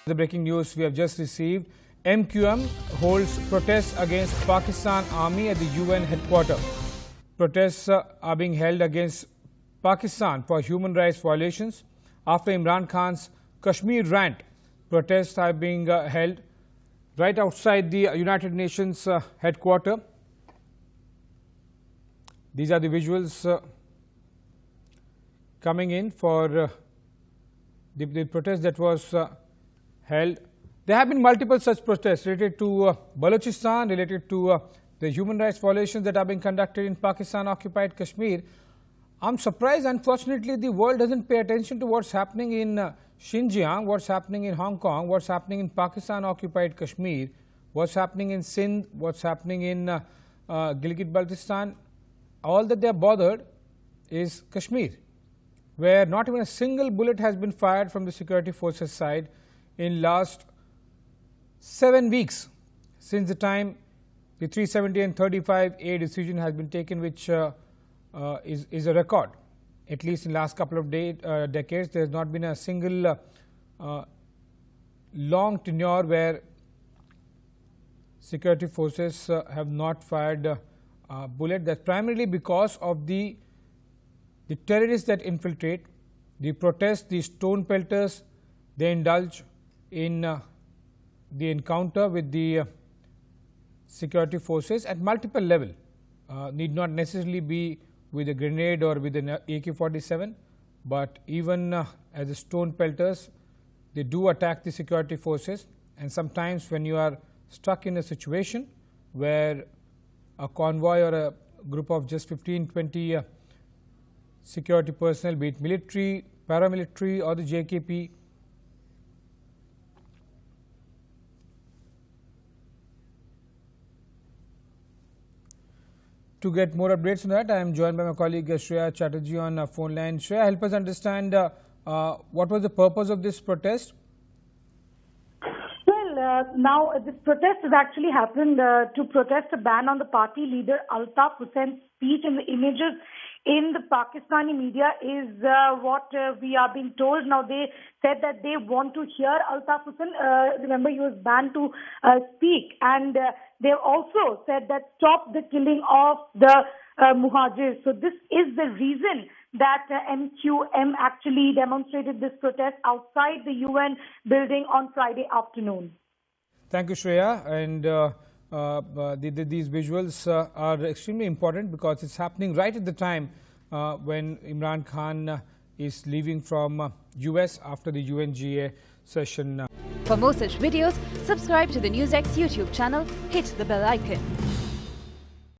The breaking news we have just received. MQM holds protests against Pakistan Army at the UN headquarters. Protests are being held against Pakistan for human rights violations. After Imran Khan's Kashmir rant, protests are being held right outside the United Nations headquarters. These are the visuals coming in for the protest that was held. There have been multiple such protests related to Balochistan, related to the human rights violations that are being conducted in Pakistan-occupied Kashmir. I'm surprised, unfortunately, the world doesn't pay attention to what's happening in Xinjiang, what's happening in Hong Kong, what's happening in Pakistan-occupied Kashmir, what's happening in Sindh, what's happening in Gilgit-Baltistan. All that they're bothered is Kashmir, where not even a single bullet has been fired from the security forces side in last 7 weeks since the time the 370 and 35A decision has been taken, which is a record. At least in the last couple of decades, there has not been a single long tenure where security forces have not fired a bullet. That's primarily because of the terrorists that infiltrate, the protests, the stone pelters. They indulge in the encounter with the security forces at multiple levels. Need not necessarily be with a grenade or with an AK-47, but even as the stone pelters, they do attack the security forces. And sometimes when you are stuck in a situation where a convoy or a group of just 15-20 security personnel, be it military, paramilitary or the JKP, to get more updates on that, I am joined by my colleague Shreya Chatterjee on phone line. Shreya, help us understand what was the purpose of this protest? Well, now this protest has actually happened to protest a ban on the party leader Altaf Hussein's speech, and the images in the Pakistani media is what we are being told. Now, they said that they want to hear Altaf Hussein. Remember, he was banned to speak. And they also said that stop the killing of the Muhajirs. So this is the reason that MQM actually demonstrated this protest outside the UN building on Friday afternoon. Thank you, Shreya. And these visuals are extremely important because it's happening right at the time when Imran Khan is leaving from US after the UNGA session. For more such videos, subscribe to the NewsX YouTube channel, hit the bell icon.